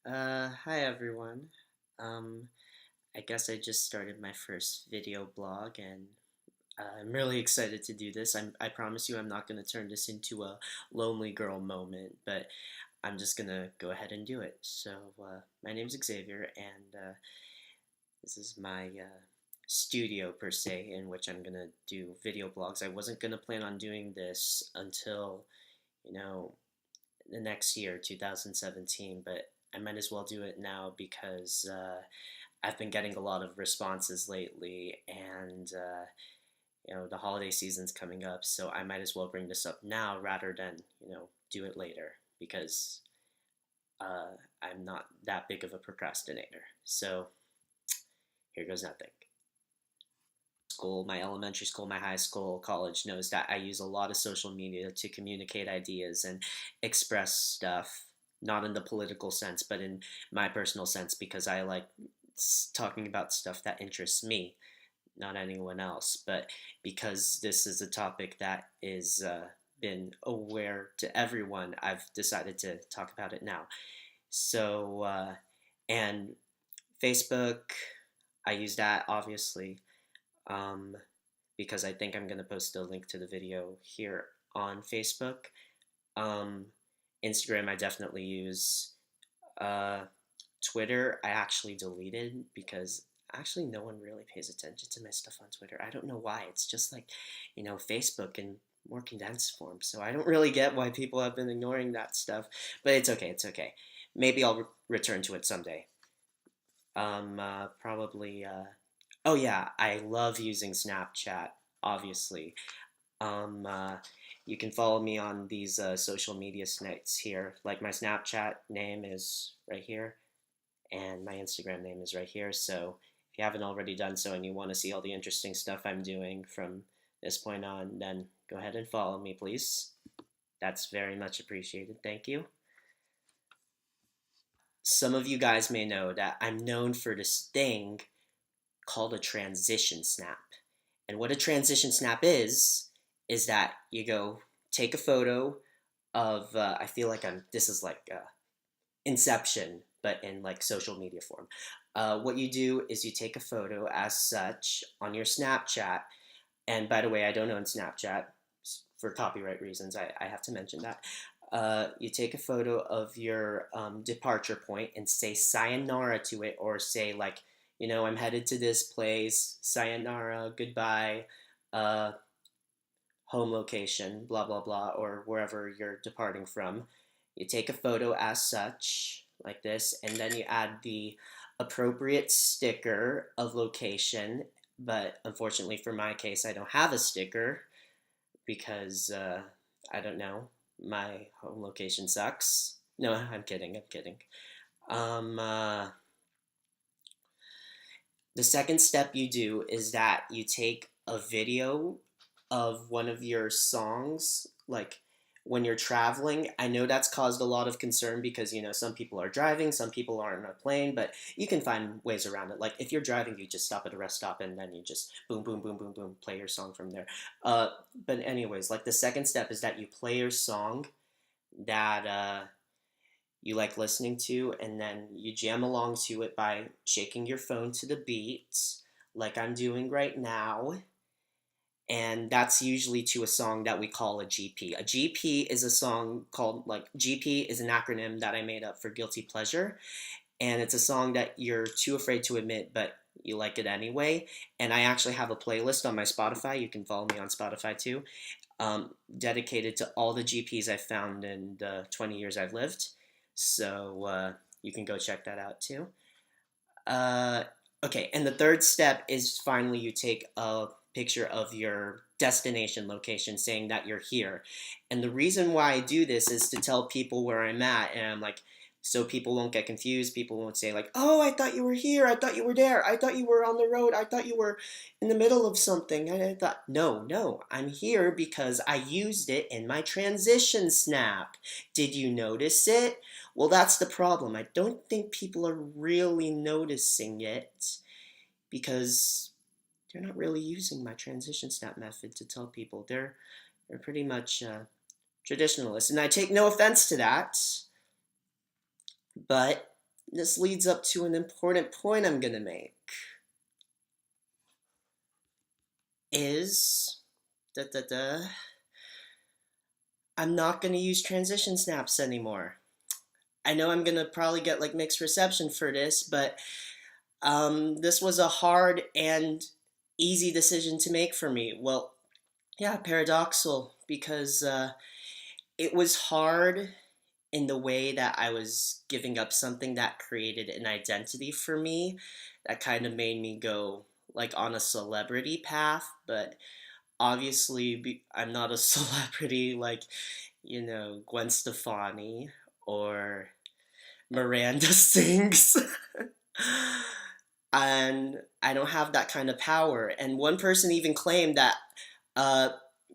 Hi everyone. Um, I guess I just started my first video blog and I'm really excited to do this. I promise you I'm not going to turn this into a lonely girl moment, but I'm just going to go ahead and do it. My name's Xavier and this is my studio per se in which I'm going to do video blogs. I wasn't going to plan on doing this until, you know, the next year, 2017, but I might as well do it now because I've been getting a lot of responses lately, and the holiday season's coming up, so I might as well bring this up now rather than do it later because I'm not that big of a procrastinator. So here goes nothing. School, my elementary school, my high school, college knows that I use a lot of social media to communicate ideas and express stuff, not in the political sense, but in my personal sense, because I like talking about stuff that interests me, not anyone else. But because this is a topic that is been aware to everyone, I've decided to talk about it now. And Facebook, I use that obviously um, because I think I'm going to post a link to the video here on Facebook. Um, Instagram, I definitely use. Uh, Twitter, I actually deleted because actually no one really pays attention to my stuff on Twitter. I don't know why. It's just like, Facebook in more condensed form. So I don't really get why people have been ignoring that stuff. But it's okay. It's okay. Maybe I'll return to it someday. Probably. Oh yeah, I love using Snapchat. Obviously, um, uh, you can follow me on these social media sites here. Like my Snapchat name is right here, and my Instagram name is right here. So if you haven't already done so and you want to see all the interesting stuff I'm doing from this point on, then go ahead and follow me, please. That's very much appreciated. Thank you. Some of you guys may know that I'm known for this thing called a transition snap. And what a transition snap is that you go take a photo of, I feel like this is like Inception, but in like social media form. What you do is you take a photo as such on your Snapchat. And by the way, I don't own Snapchat for copyright reasons. I have to mention that. You take a photo of your departure point and say sayonara to it, or say like, I'm headed to this place, sayonara, goodbye, uh, home location, blah, blah, blah, or wherever you're departing from. You take a photo as such, like this, and then you add the appropriate sticker of location. But unfortunately for my case, I don't have a sticker because I don't know, my home location sucks. No, I'm kidding. I'm kidding. Um, uh, the second step you do is that you take a video of one of your songs, like when you're traveling. I know that's caused a lot of concern because, some people are driving, some people are on a plane, but you can find ways around it. Like if you're driving, you just stop at a rest stop and then you just boom, boom, boom, boom, boom, play your song from there. But, anyways, like the second step is that you play your song that you like listening to, and then you jam along to it by shaking your phone to the beat, like I'm doing right now. And that's usually to a song that we call a GP. A GP is a song called, like, GP is an acronym that I made up for Guilty Pleasure. And it's a song that you're too afraid to admit, but you like it anyway. And I actually have a playlist on my Spotify. You can follow me on Spotify too, dedicated to all the GPs I've found in the 20 years I've lived. So you can go check that out too. Uh, okay, and the third step is finally you take a picture of your destination location saying that you're here. And the reason why I do this is to tell people where I'm at. And I'm like, so people won't get confused. People won't say, like, oh, I thought you were here. I thought you were there. I thought you were on the road. I thought you were in the middle of something. I thought, no, no, I'm here because I used it in my transition snap. Did you notice it? Well, that's the problem. I don't think people are really noticing it because they're not really using my transition snap method to tell people. They're pretty much traditionalists, and I take no offense to that. But this leads up to an important point I'm gonna make. Is da da da. I'm not gonna use transition snaps anymore. I know I'm gonna probably get like mixed reception for this, but this was a hard and easy decision to make for me. Well, yeah, paradoxical because it was hard in the way that I was giving up something that created an identity for me that kind of made me go like on a celebrity path, but obviously I'm not a celebrity like, Gwen Stefani or Miranda sings. And I don't have that kind of power. And one person even claimed that uh,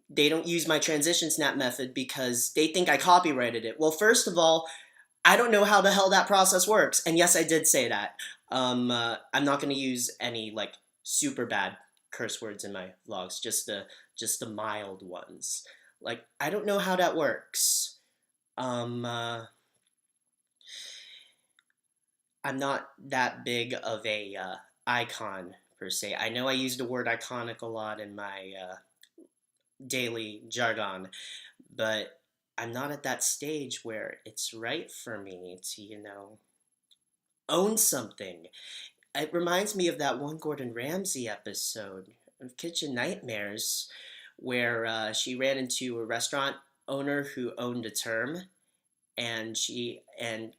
they don't use my transition snap method because they think I copyrighted it. Well, first of all, I don't know how the hell that process works. And yes, I did say that. I'm not going to use any like super bad curse words in my vlogs, just the mild ones. Like I don't know how that works. Um, uh, I'm not that big of a icon per se. I know I use the word iconic a lot in my daily jargon, but I'm not at that stage where it's right for me to, own something. It reminds me of that one Gordon Ramsay episode of Kitchen Nightmares where she ran into a restaurant owner who owned a term, and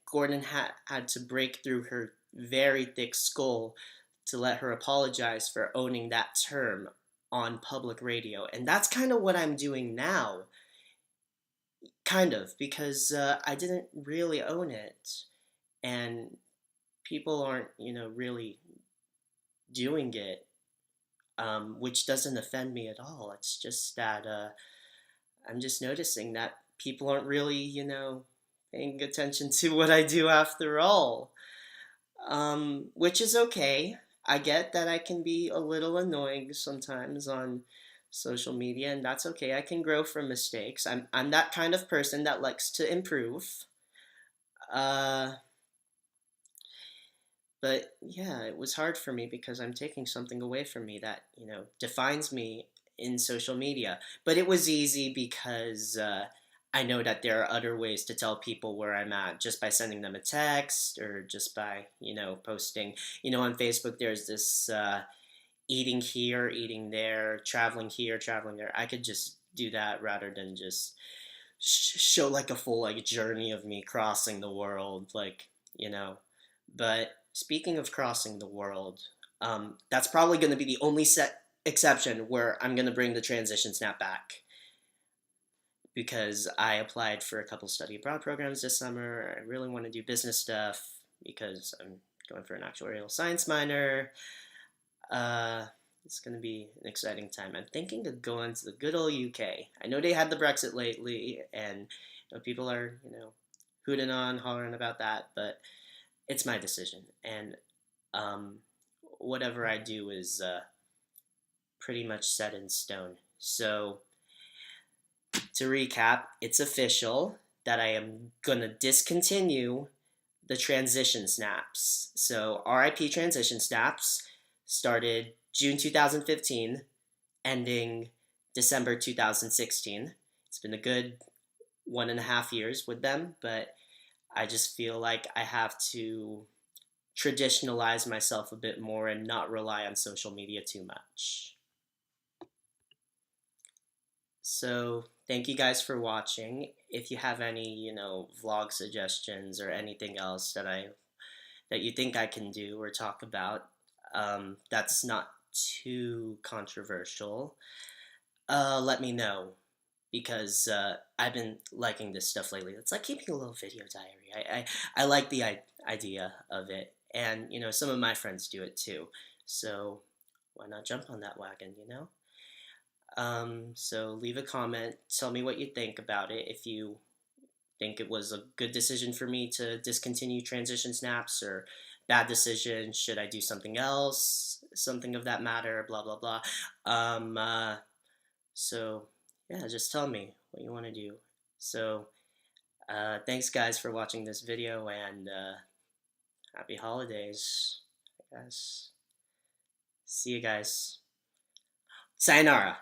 Gordon had to break through her very thick skull to let her apologize for owning that term on public radio. And that's kind of what I'm doing now, kind of, because I didn't really own it, and people aren't, really doing it, which doesn't offend me at all. It's just that I'm just noticing that people aren't really, paying attention to what I do after all, which is okay. I get that I can be a little annoying sometimes on social media, and that's okay. I can grow from mistakes. I'm that kind of person that likes to improve. Uh, but yeah, it was hard for me because I'm taking something away from me that, defines me in social media. But it was easy because I know that there are other ways to tell people where I'm at just by sending them a text or just by, posting. On Facebook, there's this eating here, eating there, traveling here, traveling there. I could just do that rather than just show like a full like journey of me crossing the world, like, but speaking of crossing the world, that's probably going to be the only set exception where I'm going to bring the transition snap back because I applied for a couple study abroad programs this summer. I really want to do business stuff because I'm going for an actuarial science minor. Uh, it's going to be an exciting time. I'm thinking of going to the good old UK. I know they had the Brexit lately, and people are, hooting on, hollering about that, but it's my decision. And um, whatever I do is pretty much set in stone. So, to recap, it's official that I am going to discontinue the transition snaps. So, RIP transition snaps started June 2015, ending December 2016. It's been a good 1.5 years with them, but I just feel like I have to traditionalize myself a bit more and not rely on social media too much. So, thank you guys for watching. If you have any, vlog suggestions or anything else that you think I can do or talk about, that's not too controversial, let me know because I've been liking this stuff lately. It's like keeping a little video diary. I like the idea of it, and some of my friends do it too. So why not jump on that wagon? So leave a comment. Tell me what you think about it. If you think it was a good decision for me to discontinue transition snaps or bad decision, should I do something else, something of that matter, blah blah blah. So yeah, just tell me what you want to do. So thanks guys for watching this video, and Happy holidays, I guess. See you guys. Sayonara.